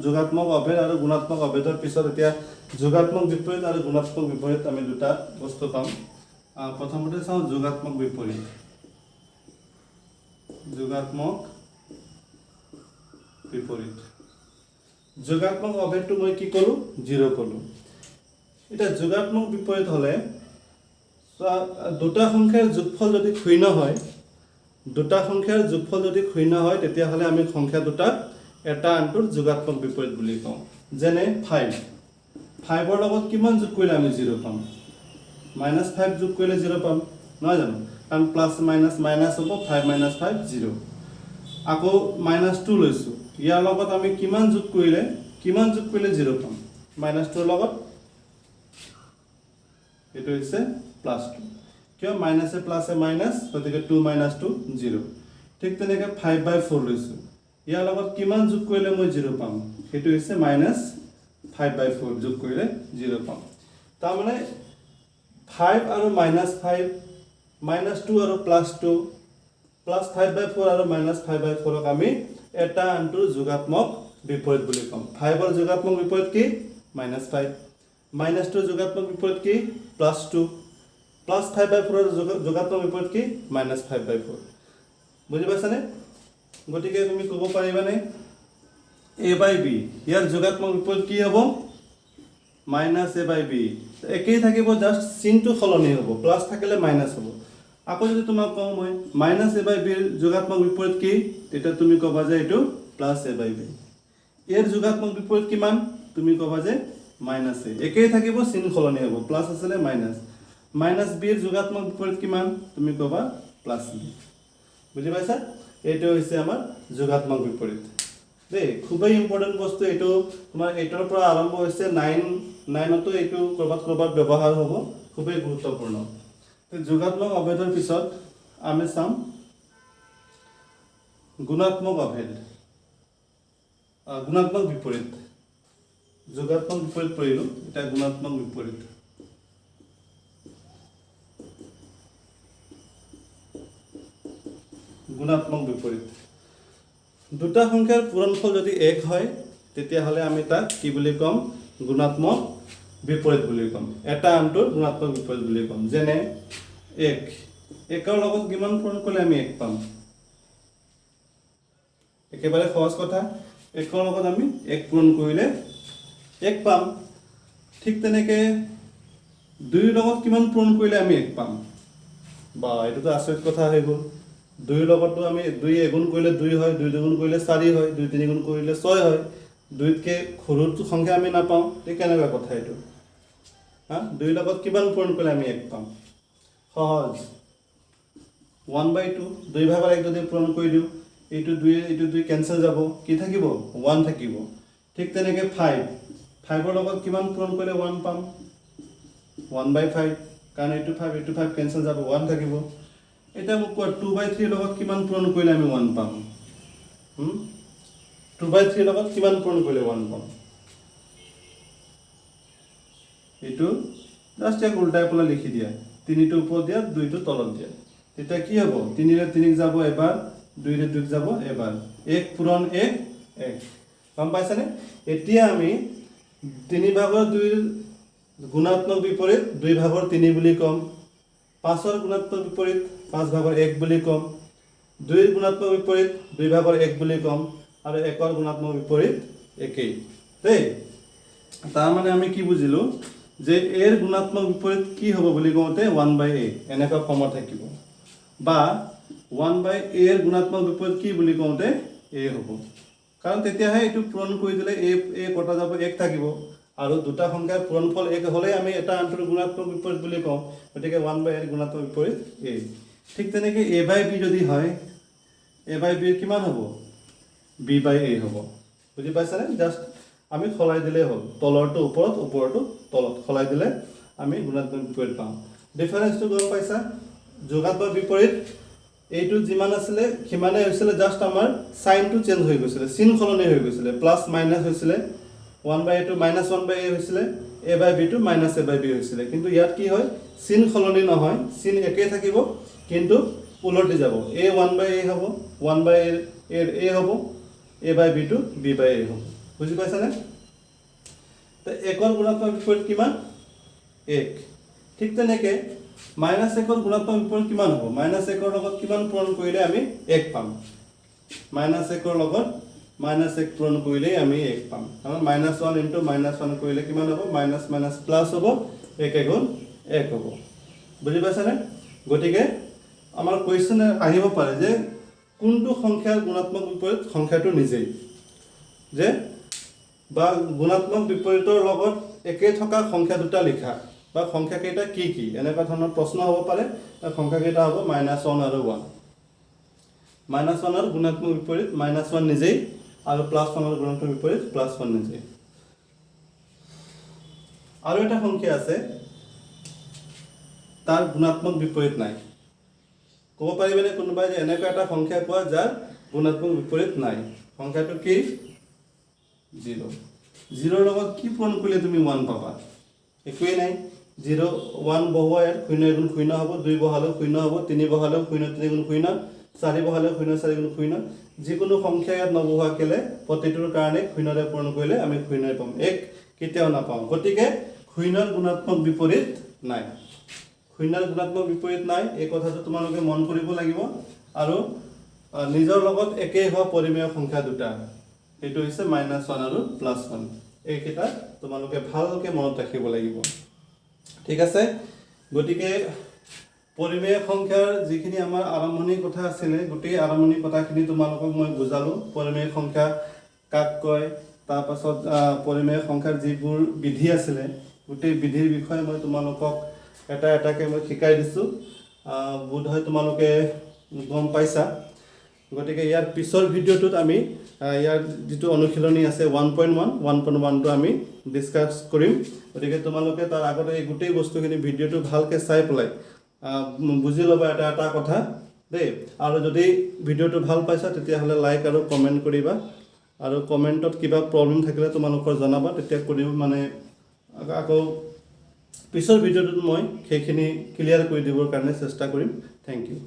যোগাত্মক অভেদ আৰু গুণাত্মক অভেদৰ পিছত এতিয়া যোগাত্মক বিপৰীত আৰু গুণাত্মক বিপৰীত আমি দুটা বস্তু পাম প্ৰথমতে চাও যোগাত্মক বিপৰীত যোগাত্মক বিপৰীত যোগাত্মক অভেদটো মই কি কলো 0 কলো এটা যোগাত্মক বিপৰীত হলে দুটা সংখ্যাৰ যোগফল যদি শূন্য হয় দুটা সংখ্যাৰ যোগফল যদি শূন্য হয় তেতিয়া হলে আমি সংখ্যা দুটাক এটা আনটোৰ যোগাত্মক বিপৰীত বুলি কওঁ যেনে 5 5 ৰ লগত কিমান যোগ কৰিলে আমি 0 পাম -5 যোগ কৰিলে 0 পাম নহয় জানো কাৰণ প্লাস মাইনাস মাইনাস হ'ব 5 - 5 0 আকৌ -2 লৈছো ইয়াৰ লগত আমি কিমান যোগ কৰিলে 0 পাম -2 ৰ লগত এটো হৈছে +2 কিয় মাইনাসে প্লাসে মাইনাস গতিকে 2 - 2 0 ঠিক তেনেকৈ 5/4 লৈছো ইয়াৰ লগত কিমান যোগ কৰিলে মই 0 পাম হেতু হৈছে -5/4 যোগ কৰিলে 0 পাম তাৰ মানে 5 আৰু -5 -2 আৰু +2 +5/4 আৰু -5/4 ক আমি এটা আনটোৰ যোগাত্মক বিপৰীত বুলি কম 5 ৰ যোগাত্মক বিপৰীত কি -5 -2 ৰ যোগাত্মক বিপৰীত কি +2 +5/4 ৰ যোগাত্মক বিপৰীত কি -5/4 বুজি পাইছানে গতিকে তুমি ক'ব পাৰিবানে a/b ইয়াৰ যোগাত্মক বিপৰীত কি হ'ব -a/b একেই থাকিব জাস্ট চিহ্নটো সলনি হ'ব প্লাস থাকিলে মাইনাস হ'ব আকৌ যদি তোমাক কওঁ মই -a/b ৰ যোগাত্মক বিপৰীত কি তেতিয়া তুমি ক'বা যে এটো +a/b এৰ যোগাত্মক বিপৰীত কিমান তুমি ক'বা যে -a একেই থাকিব চিহ্ন সলনি হ'ব প্লাস আছে মাইনাস -b ৰ যোগাত্মক বিপৰীত কিমান তুমি ক'বা +b বুজি পাইছা এইটো হৈছে আমাৰ যোগাত্মক বিপৰীত দেই খুবই ইম্পৰ্টেন্ট বস্তু এইটো তোমাৰ 8 ৰ পৰা আৰম্ভ হৈছে 9 তো এইটো কৰবাত ব্যৱহাৰ হ'ব খুবই গুৰুত্বপূৰ্ণ তো যোগাত্মক অভেদৰ পিছত আমি চাম গুণাত্মক অভেদ গুণাত্মক বিপৰীত যোগাত্মক বিপৰীত পঢ়িলো এটা গুণাত্মক বিপৰীত গুণাত্মক বিপৰীত দুটা সংখ্যাৰ পূৰণফল যদি 1 হয় তেতিয়া হলে আমি তাক কি বুলি কম গুণাত্মক বিপৰীত বুলি কম এটা আনটোৰ গুণাত্মক বিপৰীত বুলি কম যেনে 1 ৰ লগত কিমান পূৰণ কৰিলে আমি 1 পাম একেবাৰে সহজ কথা 1 ৰ লগত আমি 1 পূৰণ কৰিলে 1 পাম ঠিক তেনেকৈ 2 লগত কিমান পূৰণ কৰিলে আমি 1 পাম বা এইটোতো আচৰিত কথা হৈ গ'ল 2 লগতো আমি 2 এগুণ কৰিলে 2 হয় 2 দুগুণ কৰিলে 4 হয় 2 তিনিগুণ কৰিলে 6 হয় 2তকৈ সৰু সংখ্যা আমি নাপাওঁ ঠিক কেনেকুৱা কথা এইটো হা 2 লগত কিমান পূৰণ কৰিলে আমি 1 পাম সহজ 1/2 2 ভাগৰ 1 যদি পূৰণ কৰি দিওঁ এইটো 2 কেনসেল যাব কি থাকিব 1 থাকিব ঠিক তেনেকৈ 5 ৰ লগত কিমান পূৰণ কৰিলে 1 পাম 1/5 কাৰণ এইটো 5 কেনসেল যাব 1 থাকিব এটা মোক কোৱা 2/3 লগত কিমান পূৰণ কৰিলে আমি 1 পাম 2/3 লগত কিমান পূৰণ কৰিলে 1 পাম এইটো জাস্ট এক উল্টাই পেলাই লিখি দিয়া 3 টো ওপৰত দিয়া 2 টো তলত দিয়া তেতিয়া কি হ'ব 3 ৰে 3 যাব এবাৰ 2 ৰে 2 যাব এবাৰ 1 পূৰণ 1 1 গম পাইছানে এতিয়া আমি 3 ভাগৰ 2 গুণাত্মক বিপৰীত 2 ভাগৰ 3 বুলি কম 5 ৰ গুণাত্মক বিপৰীত 5 ভাগৰ 1 বুলি কম 2 ৰ গুণাত্মক বিপৰীত 2 ভাগৰ 1 বুলি কম আৰু 1 ৰ গুণাত্মক বিপৰীত একেই দেই তাৰ মানে আমি কি বুজিলো যে a ৰ গুণাত্মক বিপৰীত কি হ'ব বুলি কওঁতে 1/a এনেকুৱা ফৰ্মত থাকিব বা 1/a ৰ গুণাত্মক বিপৰীত কি বুলি কওঁতে a হ'ব কাৰণ তেতিয়াহে এইটো পূৰণ কৰি দিলে a কটা যাব 1 থাকিব আৰু দুটা সংখ্যাৰ পূৰণফল 1 হ'লে আমি এটা আনটোৰ গুণাত্মক বিপৰীত বুলি কওঁ গতিকে 1/a ৰ গুণাত্মক বিপৰীত a ঠিক তেনেকৈ a/b যদি হয় a/b কিমান হ'ব b/a হ'ব বুজি পাইছানে জাস্ট আমি খলাই দিলে হ'ল তলৰটো ওপৰত ওপৰটো তলত খলাই দিলে আমি গুণাত্মক বিপৰীত পাম ডিফাৰেন্সটো গম পাইছা যোগাত্মক বিপৰীত এইটো যিমান আছিল কিমানে হৈছিল জাস্ট আমাৰ সাইনটো চেঞ্জ হৈ গৈছিল চিন সলনি হৈ গৈছিল প্লাস মাইনাস হৈছিল 1/a টো -1/a হৈছিল a/b টো -a/b হৈছিল কিন্তু ইয়াত কি হয় চিন সলনি নহয় চিন একেই থাকিব কিন্তু উলটি যাব a 1/a হ'ব 1/a a হ'ব a/b টো b/a হ'ব বুজি পাইছানে তো 1 ৰ গুণাত্মক বিপৰীত কিমান 1 ঠিক তেনেকৈ -1 ৰ গুণাত্মক বিপৰীত কিমান হ'ব -1 ৰ লগত কিমান পূৰণ কৰিলে আমি 1 পাম -1 ৰ লগত -1 পূৰণ কৰিলে আমি 1 পাম কাৰণ -1 * -1 কৰিলে কিমান হ'ব মাইনাস প্লাস হ'ব 1 গুণ 1 হ'ব বুজি পাইছানে গতিকে আমাৰ কোৱেশ্চন আহিব পাৰে যে কোনটো সংখ্যাৰ গুণাত্মক বিপৰীত সংখ্যাটো নিজেই যে বা গুণাত্মক বিপৰীতৰ লগত একে থকা সংখ্যা দুটা লিখা বা সংখ্যা কেইটা কি কি এনেকুৱা ধৰণৰ প্ৰশ্ন হ'ব পাৰে সংখ্যা কেইটা হ'ব -1 আৰু 1 -1 ৰ গুণাত্মক বিপৰীত -1 নিজেই আৰু +1 ৰ গুণাত্মক বিপৰীত +1 নিজেই আৰু এটা সংখ্যা আছে তাৰ গুণাত্মক বিপৰীত নাই ক'ব পাৰিবেনে কোনোবাই যে এনেকুৱা এটা সংখ্যা কোৱা যাৰ গুণাত্মক বিপৰীত নাই সংখ্যাটো কি 0 0 ৰ লগত কি পূৰণ কৰিলে তুমি 1 পাবা একোই নাই 0 1 বহোৱা ইয়াত 0 গুণ 0 হ'ব 2 বহালেও 0 হ'ব 3 বহালেও 0 3 গুণ 0 4 বহালেও 0 4 গুণ 0 যিকোনো সংখ্যা ইয়াত নবহোৱা কেলে প্ৰতিটোৰ কাৰণে 0 ৰে পূৰণ কৰিলে আমি 0 পাম 1 কেতিয়াও নাপাওঁ গতিকে 0 ৰ গুণাত্মক বিপৰীত নাই 0 ৰ গুণাত্মক বিপৰীত নাই এই কথাটো তোমালোকে মন কৰিব লাগিব আৰু নিজৰ লগত একেই হোৱা পৰিমেয় সংখ্যা দুটা এইটো হৈছে -1 আৰু +1 এইকেইটা তোমালোকে ভালকৈ মনত ৰাখিব লাগিব ঠিক আছে গতিকে পৰিমেয় সংখ্যাৰ যিখিনি আমাৰ আৰম্ভণিৰ কথা আছিল গোটেই আৰম্ভণিৰ কথাখিনি তোমালোকক মই বুজালো পৰিমেয় সংখ্যা কাক কয় তাৰ পাছত পৰিমেয় সংখ্যাৰ যিবোৰ বিধি আছিল গোটেই বিধিৰ বিষয়ে মই তোমালোকক এটা এটাকৈ মই শিকাই দিছো বোধ হয় তোমালোকে গম পাইছা গতিকে ইয়াৰ পিছৰ ভিডিঅ'টোত আমি ইয়াৰ যেটো অনুশীলনী আছে 1.1 1.1 টো আমি ডিসকাস কৰিম গতিকে তোমালোকে তাৰ আগতে এই গোটেই বস্তুখিনি ভিডিঅ'টো ভালকৈ চাই পেলাই বুজি লবা এটা এটা কথা দেই আৰু যদি ভিডিঅ'টো ভাল পাইছা তেতিয়া হলে লাইক আৰু কমেন্ট কৰিবা আৰু কমেন্টত কিবা প্ৰবলেম থাকিলে তোমালোকৰ জনাবা তেতিয়া কৰিম মানে আকৌ পিছৰ ভিডিঅ'টোত মই সেইখিনি ক্লিয়াৰ কৰি দিবৰ কাৰণে চেষ্টা কৰিম থ্যাংক ইউ